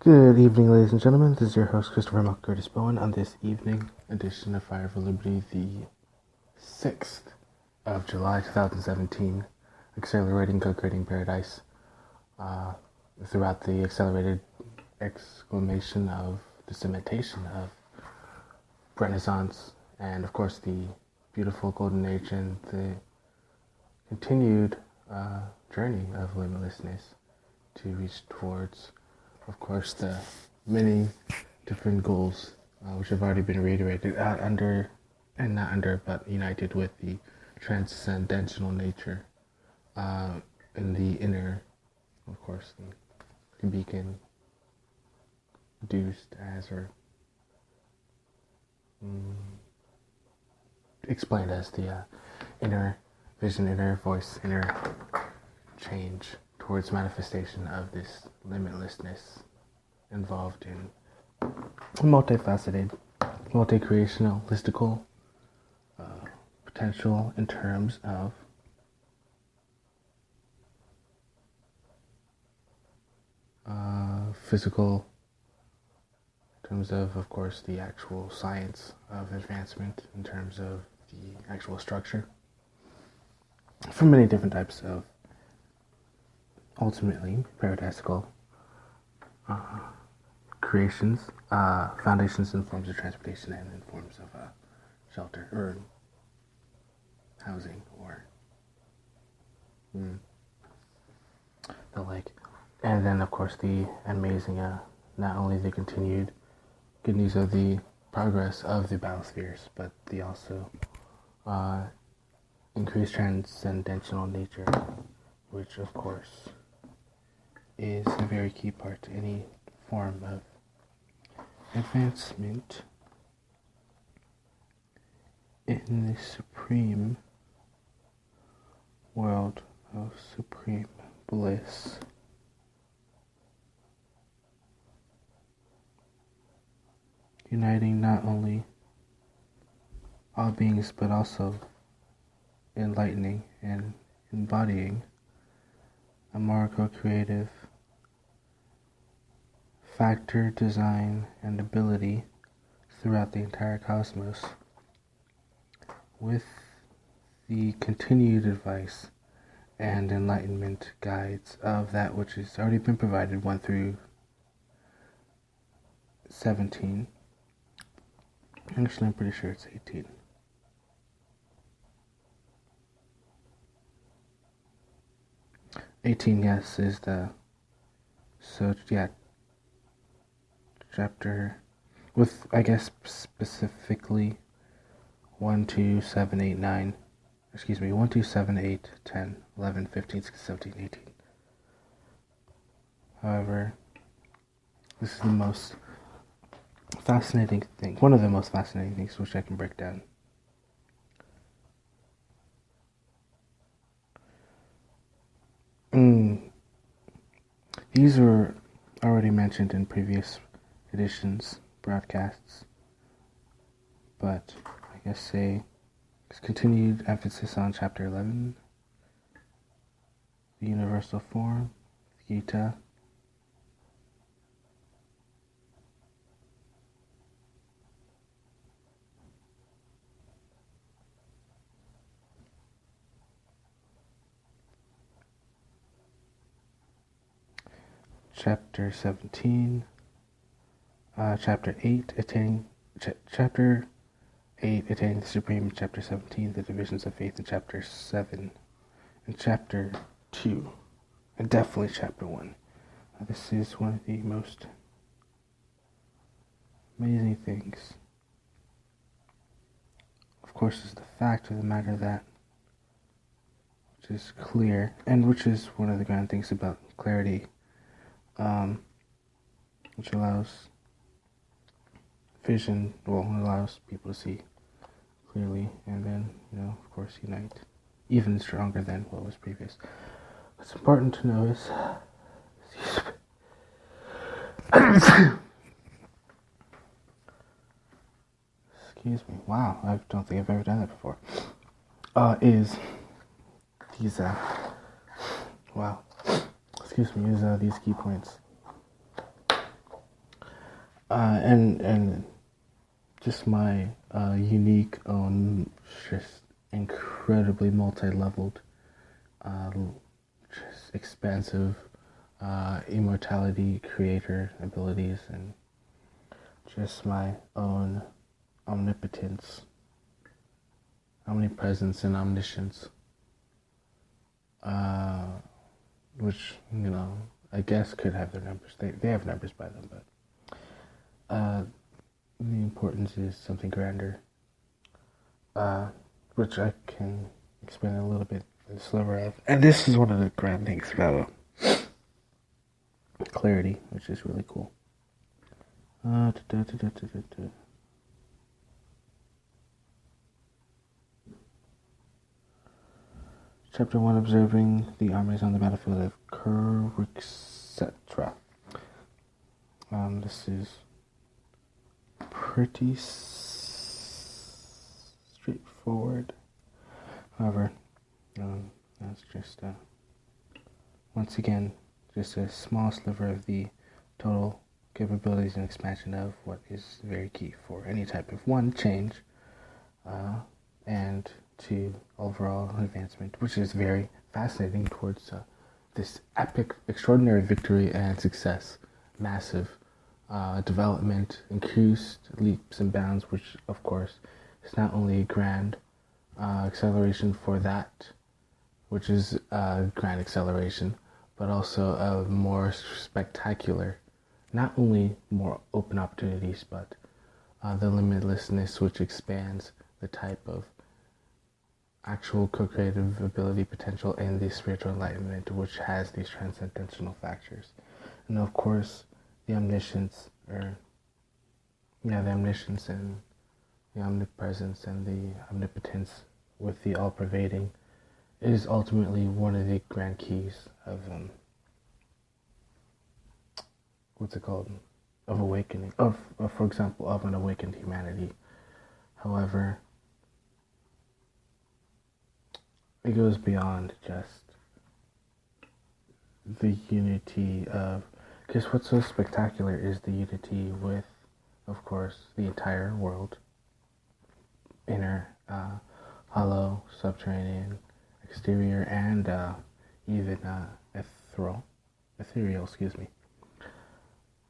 Good evening, ladies and gentlemen. This is your host, Christopher Mark Curtis Bowen, on this evening edition of Fire for Liberty, the 6th of July, 2017, accelerating co-creating paradise, throughout the accelerated exclamation of the cementation of Renaissance, and of course the beautiful Golden Age and the continued journey of limitlessness to reach towards, of course, the many different goals which have already been reiterated but united with the transcendental nature in the inner, of course, can be deduced as or explained as the inner vision, inner voice, inner change towards manifestation of this limitlessness involved in multifaceted, multicreationalistical potential in terms of physical, in terms of course, the actual science of advancement, in terms of the actual structure, for many different types of ultimately paradisical creations, foundations in forms of transportation and in forms of shelter or housing or the like. And then, of course, the amazing, not only the continued good news of the progress of the biospheres, but the also increased transcendental nature, which, of course, is a very key part to any form of advancement in the supreme world of supreme bliss. Uniting not only all beings, but also enlightening and embodying a more co-creative factor, design, and ability throughout the entire cosmos, with the continued advice and enlightenment guides of that which has already been provided, 1 through 17. Actually, I'm pretty sure it's 18. Yes, is the, so yeah, chapter, with, I guess, specifically 1, 2, 7, 8, 9, 1, 2, 7, 8, 10, 11, 15, 16, 17, 18. However, this is the most fascinating thing, one of the most fascinating things which I can break down. These were already mentioned in previous editions, broadcasts, but I guess continued emphasis on chapter 11, the universal form, Gita, chapter 17, chapter 8, chapter 8, attaining the supreme, chapter 17, the divisions of faith, in chapter 7, and chapter 2, and definitely chapter 1. This is one of the most amazing things. Of course, is the fact of the matter that, which is clear, and which is one of the grand things about clarity, which allows vision, allows people to see clearly, and then, of course, unite even stronger than what was previous. What's important to know is, excuse me, wow, I don't think I've ever done that before, is these, these key points. And just my unique own, just incredibly multi-leveled, just expansive immortality creator abilities, and just my own omnipotence, omnipresence, and omniscience, which, I guess could have their numbers. They have numbers by them, but the importance is something grander, which I can explain a little bit in the sliver of. And this is one of the grand things about clarity, which is really cool. Chapter 1, Observing the Armies on the Battlefield of Kurukshetra. This is pretty straightforward. However, that's just, once again, just a small sliver of the total capabilities and expansion of what is very key for any type of, one, change, and two, overall advancement, which is very fascinating towards this epic, extraordinary victory and success, massive development, increased leaps and bounds, which, of course, is not only a grand acceleration for that, which is a grand acceleration, but also a more spectacular, not only more open opportunities, but the limitlessness, which expands the type of actual co-creative ability potential in the spiritual enlightenment, which has these transcendental factors. And of course, the omniscience, the omniscience and the omnipresence and the omnipotence with the all-pervading is ultimately one of the grand keys of, of awakening, for example, of an awakened humanity. However, it goes beyond just the unity of, because what's so spectacular is the unity with, of course, the entire world, inner, hollow, subterranean, exterior, and even ethereal,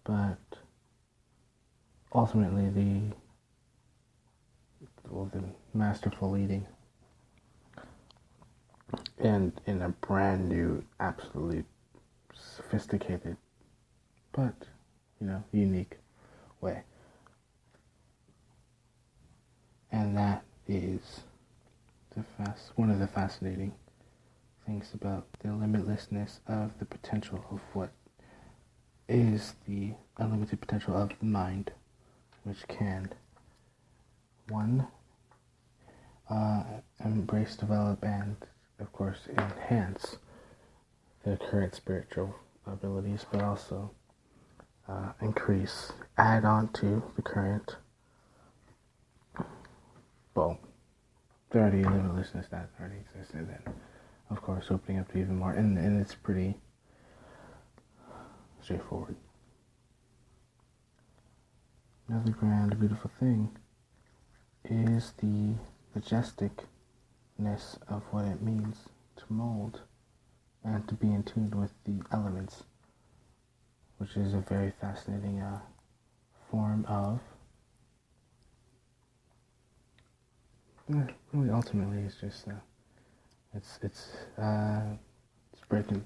but ultimately the masterful leading, and in a brand new, absolutely sophisticated, but, unique way. And that is one of the fascinating things about the limitlessness of the potential of what is the unlimited potential of the mind, which can, one, embrace, develop, and, of course, enhance the current spiritual abilities, but also increase, add on to the current, well, the already limitlessness that already exists, and then, of course, opening up to even more, and it's pretty straightforward. Another grand, beautiful thing is the majesticness of what it means to mold and to be in tune with the elements, which is a very fascinating form of, really ultimately it's just it's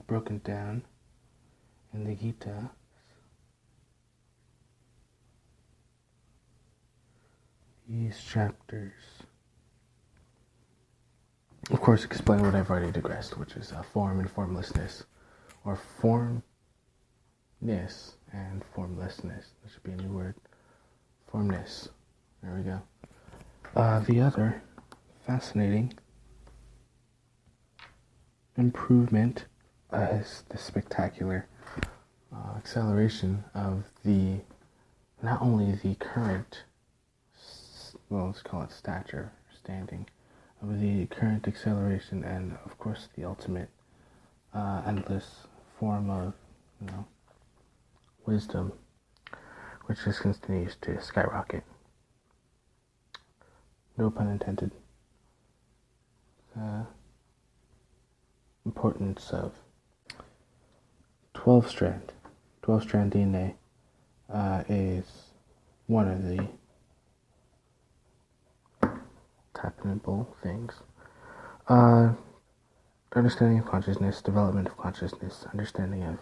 broken down in the Gita. These chapters, of course, explain what I've already digressed, which is form and formlessness, or formness and formlessness. That should be a new word. Formness. There we go. The other fascinating improvement is the spectacular acceleration of not only the current, let's call it stature, standing, of the current acceleration, and of course the ultimate endless form of, wisdom, which just continues to skyrocket. No pun intended. Importance of 12-strand DNA is one of the tappable things. Understanding of consciousness, development of consciousness, understanding of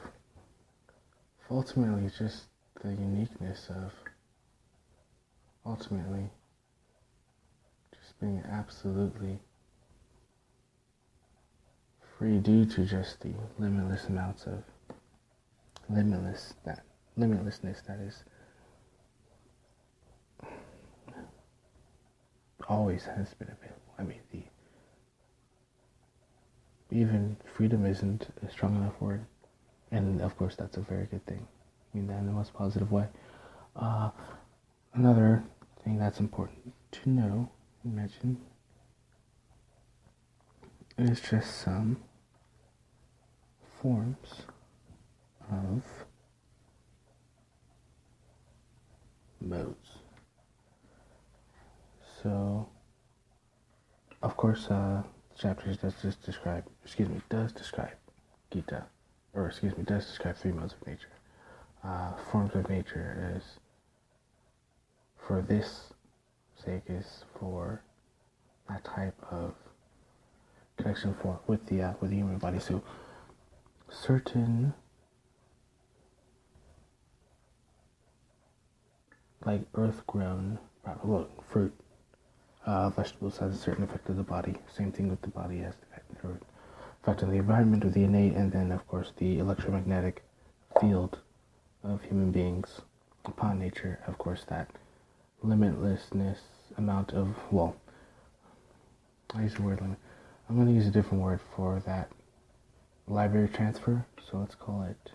ultimately just the uniqueness of ultimately just being absolutely free due to just the limitless amounts of limitlessness that is always has been available. I mean, even freedom isn't a strong enough word, and of course that's a very good thing. I mean that in the most positive way. Another thing that's important to know and mention is just some forms of modes. So, of course, chapters does describe Gita, does describe 3 modes of nature. Forms of nature is, for this sake, is for that type of connection with the human body. So, certain like earth-grown fruit, vegetables has a certain effect on the body. Same thing with the body has effect on the environment, with the innate, and then of course the electromagnetic field of human beings upon nature. Of course, that limitlessness amount of I use the word limit. I'm going to use a different word for that library transfer. So let's call it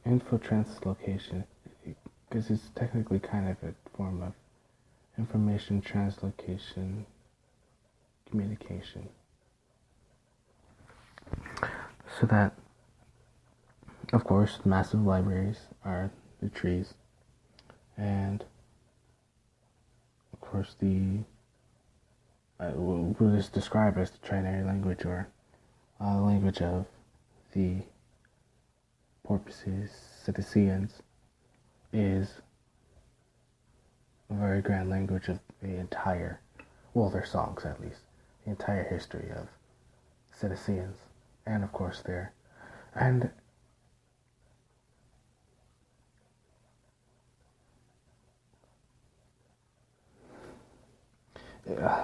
info-translocation, because it's technically kind of a form of information translocation communication. So that, of course, massive libraries are the trees, and of course we'll just describe as the trinary language, or the language of the porpoises, cetaceans, is a very grand language of the entire, their songs at least, the entire history of cetaceans, and of course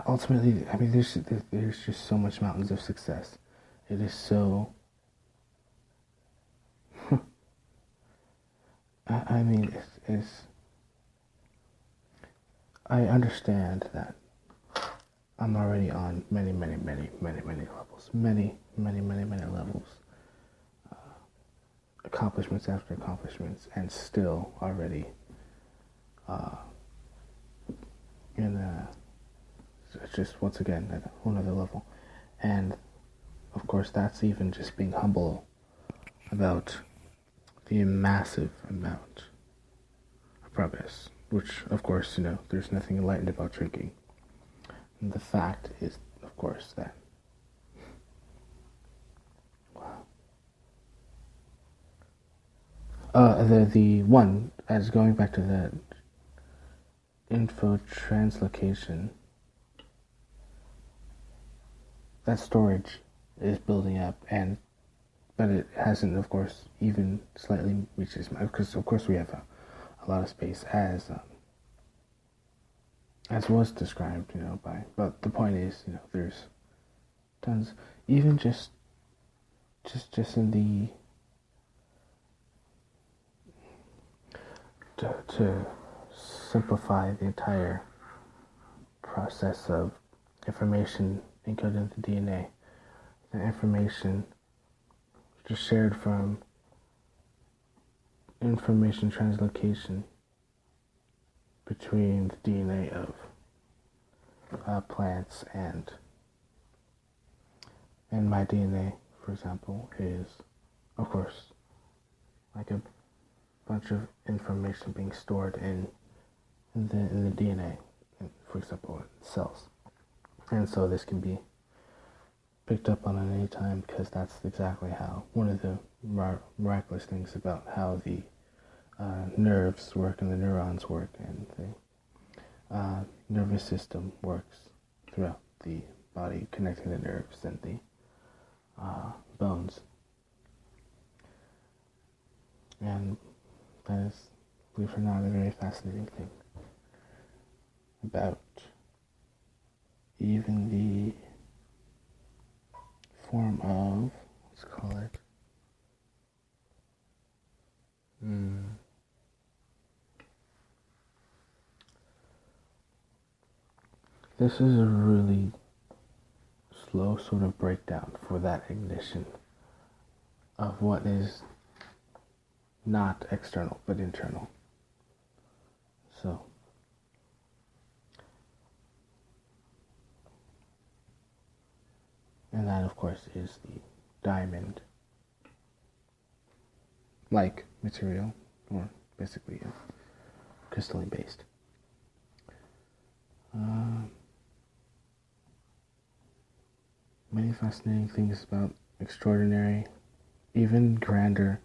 ultimately, I mean, there's just so much mountains of success. It is so. I mean, I understand that I'm already on many levels, many levels, accomplishments after accomplishments, and still already it's just once again at a whole nother level. And of course that's even just being humble about the massive amount of progress, which of course, there's nothing enlightened about drinking. And the fact is, of course, that the one, as going back to the info translocation, that storage is building up, but it hasn't, of course, even slightly reached its mark, because of course we have a lot of space as was described, but the point is, there's tons, even just in the to simplify the entire process of information encoded into DNA. The information just shared from information translocation between the DNA of plants, and my DNA, for example, is, of course, like a bunch of information being stored in the DNA, for example, in cells. And so this can be picked up on at any time, because that's exactly how, one of the miraculous things about how the nerves work and the neurons work and the nervous system works throughout the body, connecting the nerves and the bones. And that is, believe it or not, a very fascinating thing about even the form of, let's call it, this is a really slow sort of breakdown for that ignition of what is not external but internal. So, and that, of course, is the diamond-like material, or basically crystalline based. Many fascinating things about extraordinary, even grander,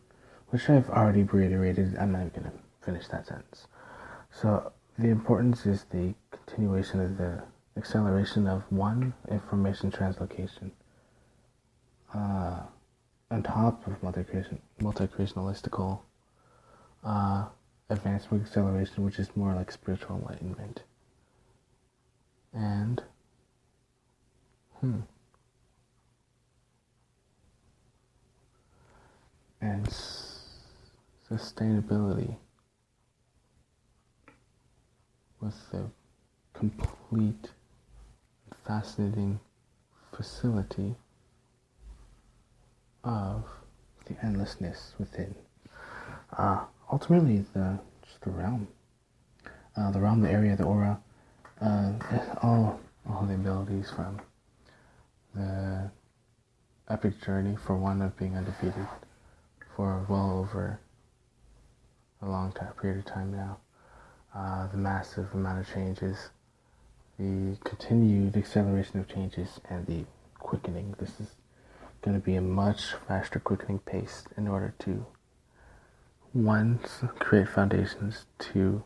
which I've already reiterated. I'm not even going to finish that sentence. So the importance is the continuation of the acceleration of one, information translocation, on top of multicreationalistical advancement acceleration, which is more like spiritual enlightenment. And and sustainability with the complete, fascinating facility of the endlessness within. Ultimately, the realm, the area, the aura, all the abilities from the epic journey, for one, of being undefeated for well over a long period of time now, the massive amount of changes, the continued acceleration of changes, and the quickening. This is going to be a much faster quickening pace in order to, one, create foundations, two,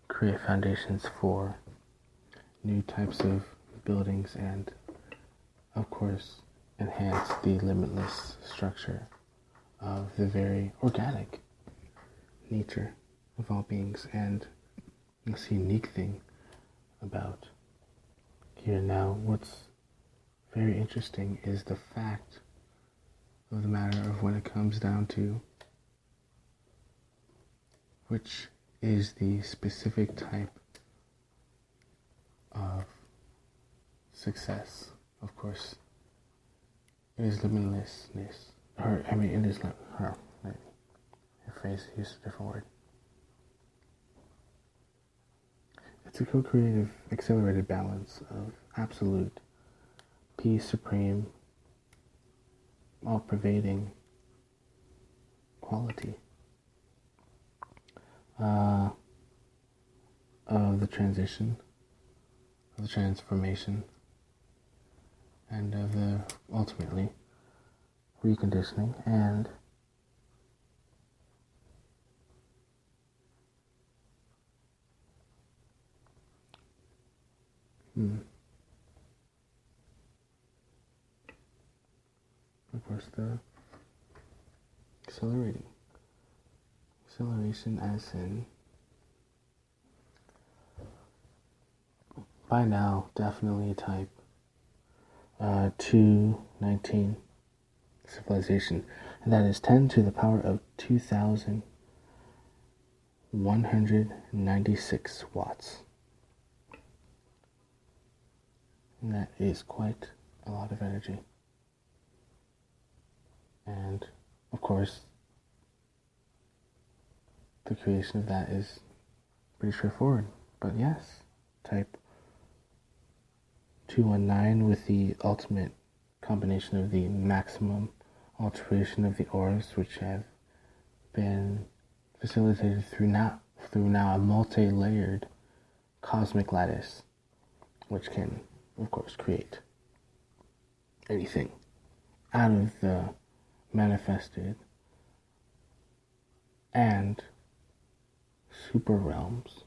create foundations for new types of buildings, and, of course, enhance the limitless structure of the very organic nature of all beings. And this unique thing about here now, what's very interesting is the fact of the matter of when it comes down to which is the specific type of success. Of course, it is limitlessness. It is like her. Use a different word. It's a co-creative, accelerated balance of absolute peace, supreme, all-pervading quality of the transition, of the transformation, and of the, ultimately, reconditioning, and of course, the acceleration as in, by now, definitely a type 219 civilization, and that is 10 to the power of 2,196 watts. And that is quite a lot of energy. And, of course, the creation of that is pretty straightforward. But yes, type 219 with the ultimate combination of the maximum alteration of the auras, which have been facilitated through now a multi-layered cosmic lattice, which can, of course, create anything out of the manifested and super realms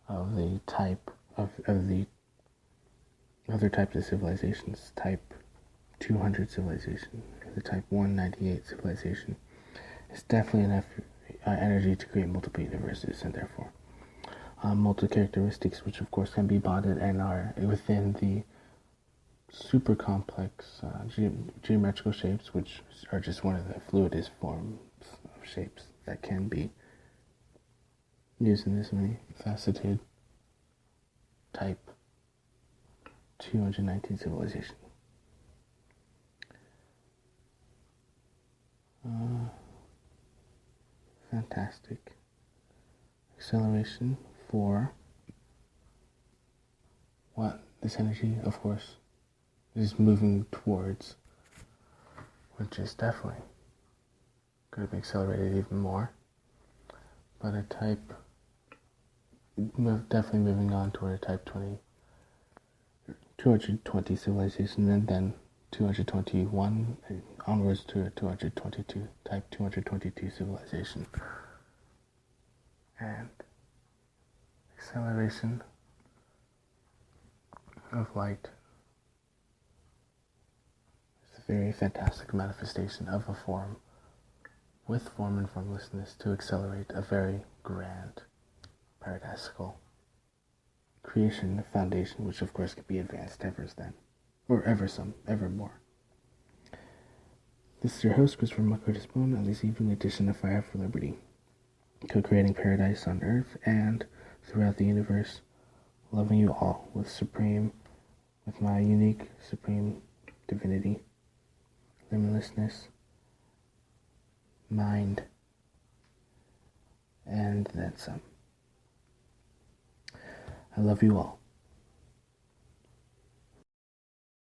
of the type of the other types of civilizations, type 200 civilization, the type 198 civilization, is definitely enough energy to create multiple universes, and therefore multi-characteristics, which of course can be bonded and are within the super complex geometrical shapes, which are just one of the fluidest forms of shapes that can be used in this many faceted type 219 civilization. Fantastic acceleration for what this energy, of course, is moving towards, which is definitely going to be accelerated even more, but a type, definitely moving on toward a type 220 civilization, and then 221 onwards to a 222, type 222 civilization. And acceleration of light is a very fantastic manifestation of a form with form and formlessness to accelerate a very grand paradisical creation foundation, which of course could be advanced ever then, or ever more. This is your host, Christopher Mucker-Spoon, on this evening edition of Fire for Liberty, co-creating paradise on Earth and throughout the universe, loving you all with my unique supreme divinity, limitlessness, mind, and then some. I love you all.